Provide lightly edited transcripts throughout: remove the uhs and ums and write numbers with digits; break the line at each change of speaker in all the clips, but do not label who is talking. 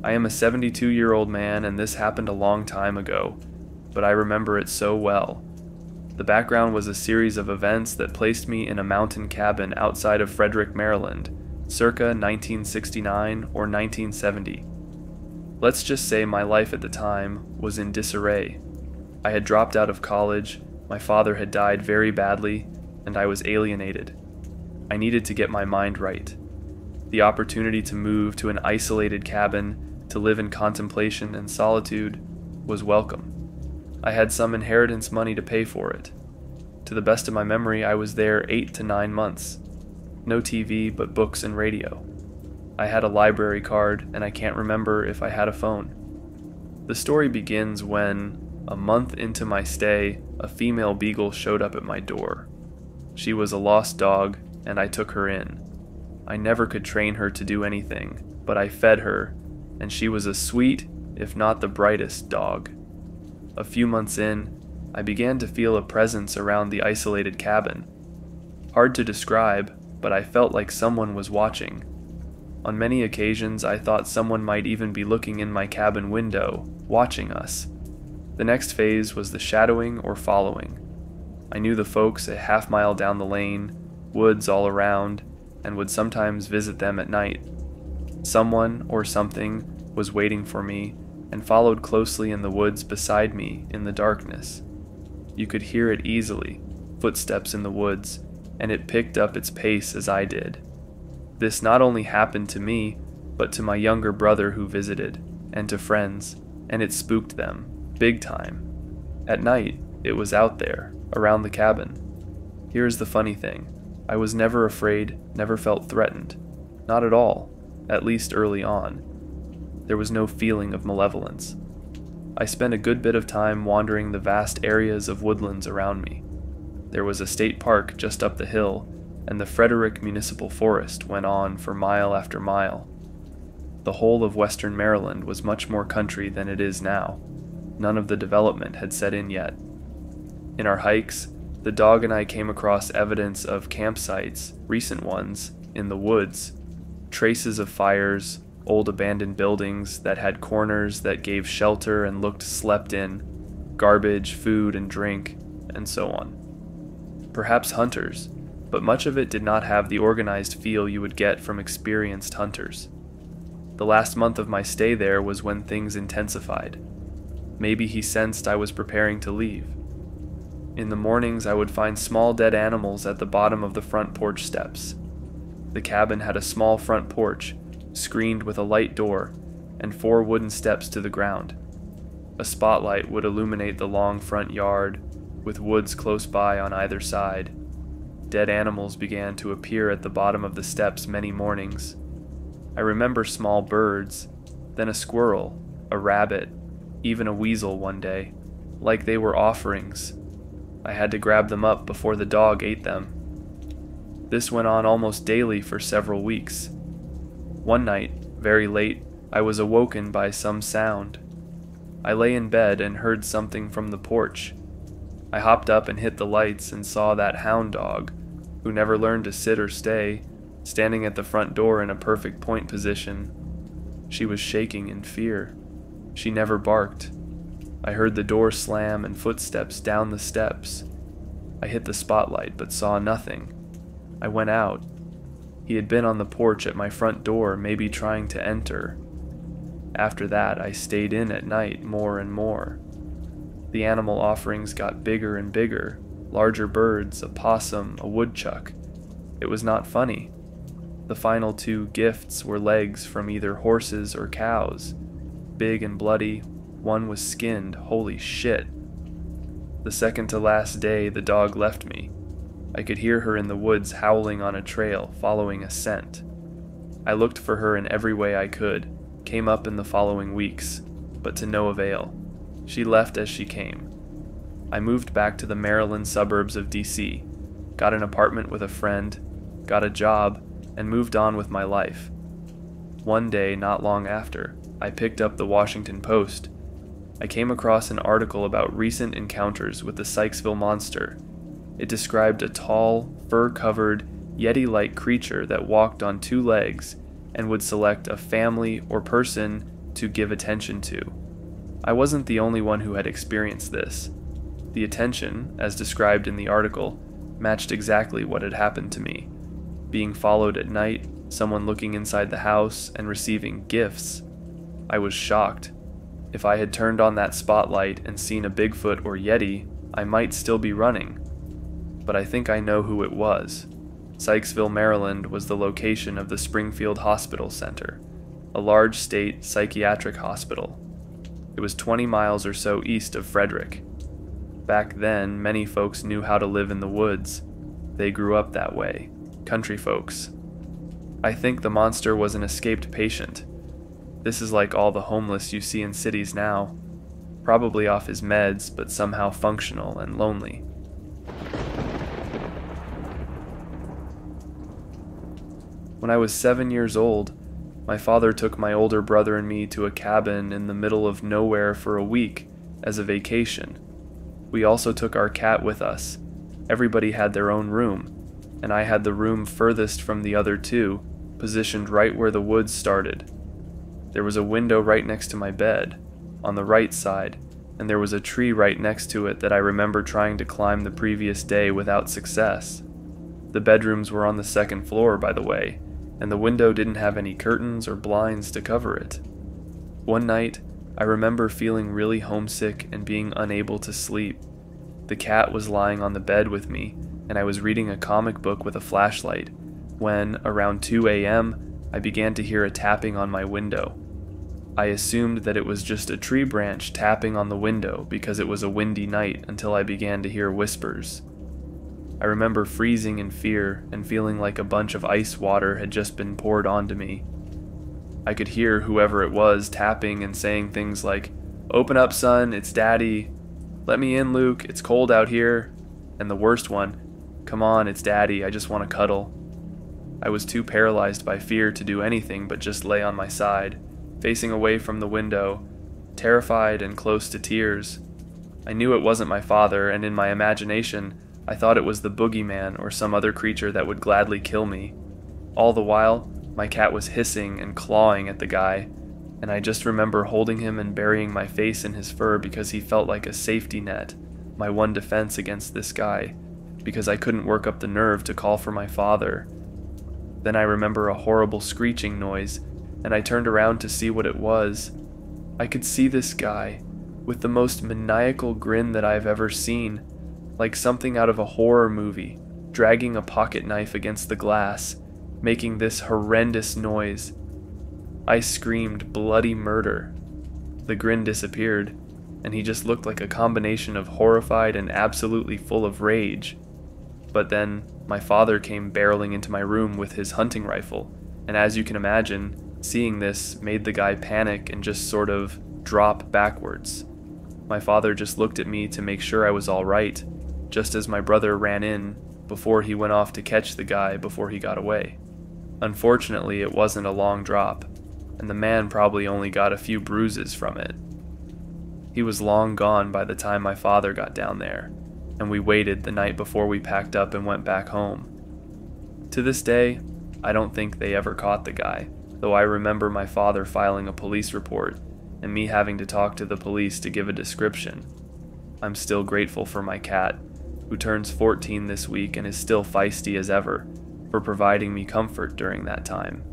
I am a 72-year-old man and this happened a long time ago, but I remember it so well. The background was a series of events that placed me in a mountain cabin outside of Frederick, Maryland, circa 1969 or 1970. Let's just say my life at the time was in disarray. I had dropped out of college, my father had died very badly, and I was alienated. I needed to get my mind right. The opportunity to move to an isolated cabin, to live in contemplation and solitude, was welcome. I had some inheritance money to pay for it. To the best of my memory, I was there 8 to 9 months. No TV, but books and radio. I had a library card, and I can't remember if I had a phone. The story begins when, a month into my stay, a female beagle showed up at my door. She was a lost dog, and I took her in. I never could train her to do anything, but I fed her, and she was a sweet, if not the brightest, dog. A few months in, I began to feel a presence around the isolated cabin. Hard to describe, but I felt like someone was watching. On many occasions, I thought someone might even be looking in my cabin window, watching us. The next phase was the shadowing or following. I knew the folks a half-mile down the lane, woods all around, and would sometimes visit them at night. Someone or something was waiting for me and followed closely in the woods beside me in the darkness. You could hear it easily, footsteps in the woods, and it picked up its pace as I did. This not only happened to me, but to my younger brother who visited, and to friends, and it spooked them, big time. At night, it was out there, around the cabin. Here's the funny thing. I was never afraid, never felt threatened. Not at all, at least early on. There was no feeling of malevolence. I spent a good bit of time wandering the vast areas of woodlands around me. There was a state park just up the hill, and the Frederick Municipal Forest went on for mile after mile. The whole of western Maryland was much more country than it is now. None of the development had set in yet. In our hikes, the dog and I came across evidence of campsites, recent ones, in the woods, traces of fires, old abandoned buildings that had corners that gave shelter and looked slept in, garbage, food and drink, and so on. Perhaps hunters, but much of it did not have the organized feel you would get from experienced hunters. The last month of my stay there was when things intensified. Maybe he sensed I was preparing to leave. In the mornings, I would find small dead animals at the bottom of the front porch steps. The cabin had a small front porch, screened with a light door, and 4 wooden steps to the ground. A spotlight would illuminate the long front yard, with woods close by on either side. Dead animals began to appear at the bottom of the steps many mornings. I remember small birds, then a squirrel, a rabbit, even a weasel one day, like they were offerings. I had to grab them up before the dog ate them. This went on almost daily for several weeks. One night, very late, I was awoken by some sound. I lay in bed and heard something from the porch. I hopped up and hit the lights and saw that hound dog, who never learned to sit or stay, standing at the front door in a perfect point position. She was shaking in fear. She never barked. I heard the door slam and footsteps down the steps. I hit the spotlight but saw nothing. I went out. He had been on the porch at my front door, maybe trying to enter. After that, I stayed in at night more and more. The animal offerings got bigger and bigger, larger birds, a possum, a woodchuck. It was not funny. The final 2 gifts were legs from either horses or cows. Big and bloody, one was skinned, holy shit. The second to last day, the dog left me. I could hear her in the woods howling on a trail, following a scent. I looked for her in every way I could, came up in the following weeks, but to no avail. She left as she came. I moved back to the Maryland suburbs of DC, got an apartment with a friend, got a job, and moved on with my life. One day, not long after, I picked up the Washington Post. I came across an article about recent encounters with the Sykesville monster. It described a tall, fur-covered, Yeti-like creature that walked on 2 legs and would select a family or person to give attention to. I wasn't the only one who had experienced this. The attention, as described in the article, matched exactly what had happened to me. Being followed at night, someone looking inside the house, and receiving gifts. I was shocked. If I had turned on that spotlight and seen a Bigfoot or Yeti, I might still be running. But I think I know who it was. Sykesville, Maryland was the location of the Springfield Hospital Center, a large state psychiatric hospital. It was 20 miles or so east of Frederick. Back then, many folks knew how to live in the woods. They grew up that way, country folks. I think the monster was an escaped patient. This is like all the homeless you see in cities now, probably off his meds, but somehow functional and lonely. When I was 7 years old, my father took my older brother and me to a cabin in the middle of nowhere for a week as a vacation. We also took our cat with us. Everybody had their own room, and I had the room furthest from the other two, positioned right where the woods started. There was a window right next to my bed, on the right side, and there was a tree right next to it that I remember trying to climb the previous day without success. The bedrooms were on the second floor, by the way, and the window didn't have any curtains or blinds to cover it. One night, I remember feeling really homesick and being unable to sleep. The cat was lying on the bed with me, and I was reading a comic book with a flashlight, when, around 2 a.m., I began to hear a tapping on my window. I assumed that it was just a tree branch tapping on the window because it was a windy night until I began to hear whispers. I remember freezing in fear and feeling like a bunch of ice water had just been poured onto me. I could hear whoever it was tapping and saying things like, "Open up, son, it's Daddy. Let me in, Luke, it's cold out here." And the worst one, "Come on, it's Daddy, I just want to cuddle." I was too paralyzed by fear to do anything but just lay on my side, facing away from the window, terrified and close to tears. I knew it wasn't my father, and in my imagination, I thought it was the boogeyman or some other creature that would gladly kill me. All the while, my cat was hissing and clawing at the guy, and I just remember holding him and burying my face in his fur because he felt like a safety net, my one defense against this guy, because I couldn't work up the nerve to call for my father. Then I remember a horrible screeching noise, and I turned around to see what it was. I could see this guy, with the most maniacal grin that I've ever seen, like something out of a horror movie, dragging a pocket knife against the glass, making this horrendous noise. I screamed bloody murder. The grin disappeared, and he just looked like a combination of horrified and absolutely full of rage. But then, my father came barreling into my room with his hunting rifle, and as you can imagine, seeing this made the guy panic and just sort of drop backwards. My father just looked at me to make sure I was all right, just as my brother ran in before he went off to catch the guy before he got away. Unfortunately, it wasn't a long drop, and the man probably only got a few bruises from it. He was long gone by the time my father got down there, and we waited the night before we packed up and went back home. To this day, I don't think they ever caught the guy, though I remember my father filing a police report and me having to talk to the police to give a description. I'm still grateful for my cat, who turns 14 this week and is still feisty as ever, for providing me comfort during that time.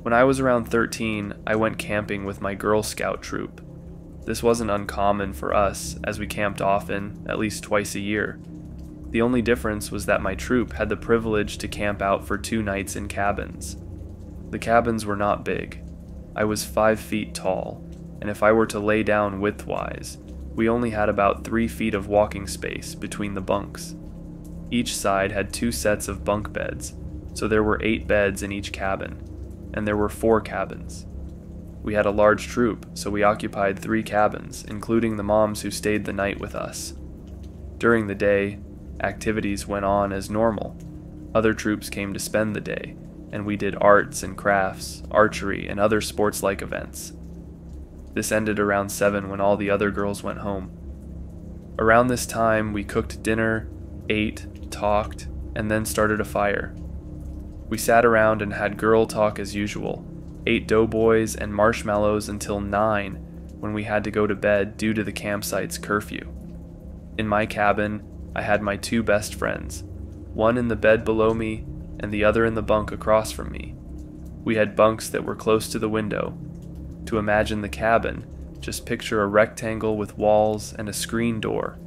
When I was around 13, I went camping with my Girl Scout troop. This wasn't uncommon for us, as we camped often, at least twice a year. The only difference was that my troop had the privilege to camp out for 2 nights in cabins. The cabins were not big. I was 5 feet tall, and if I were to lay down widthwise, we only had about 3 feet of walking space between the bunks. Each side had 2 sets of bunk beds, so there were 8 beds in each cabin, and there were 4 cabins. We had a large troop, so we occupied 3 cabins, including the moms who stayed the night with us. During the day, activities went on as normal. Other troops came to spend the day, and we did arts and crafts, archery, and other sports-like events. This ended around 7 when all the other girls went home. Around this time, we cooked dinner, ate, talked, and then started a fire. We sat around and had girl talk as usual, ate doughboys and marshmallows until 9 when we had to go to bed due to the campsite's curfew. In my cabin, I had my 2 best friends, one in the bed below me and the other in the bunk across from me. We had bunks that were close to the window. To imagine the cabin, just picture a rectangle with walls and a screen door.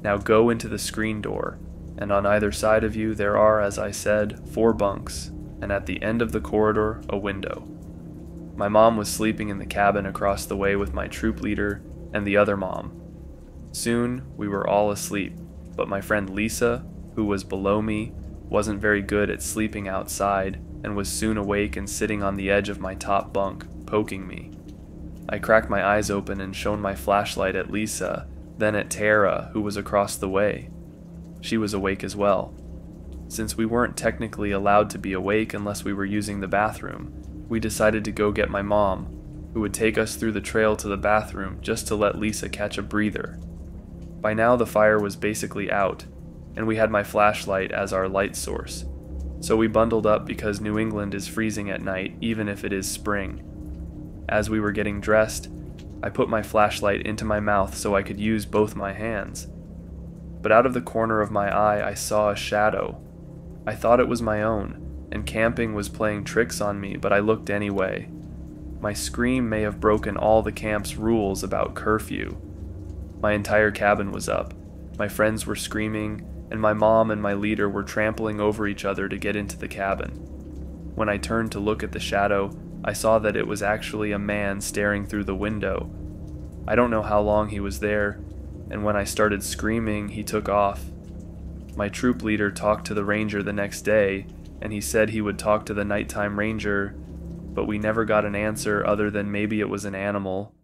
Now go into the screen door, and on either side of you there are, as I said, 4 bunks, and at the end of the corridor, a window. My mom was sleeping in the cabin across the way with my troop leader and the other mom. Soon, we were all asleep, but my friend Lisa, who was below me, wasn't very good at sleeping outside and was soon awake and sitting on the edge of my top bunk, poking me. I cracked my eyes open and shone my flashlight at Lisa, then at Tara, who was across the way. She was awake as well. Since we weren't technically allowed to be awake unless we were using the bathroom, we decided to go get my mom, who would take us through the trail to the bathroom just to let Lisa catch a breather. By now the fire was basically out, and we had my flashlight as our light source, so we bundled up because New England is freezing at night even if it is spring. As we were getting dressed, I put my flashlight into my mouth so I could use both my hands. But out of the corner of my eye I saw a shadow. I thought it was my own, and camping was playing tricks on me, but I looked anyway. My scream may have broken all the camp's rules about curfew. My entire cabin was up, my friends were screaming, and my mom and my leader were trampling over each other to get into the cabin. When I turned to look at the shadow, I saw that it was actually a man staring through the window. I don't know how long he was there, and when I started screaming, he took off. My troop leader talked to the ranger the next day, and he said he would talk to the nighttime ranger, but we never got an answer other than maybe it was an animal,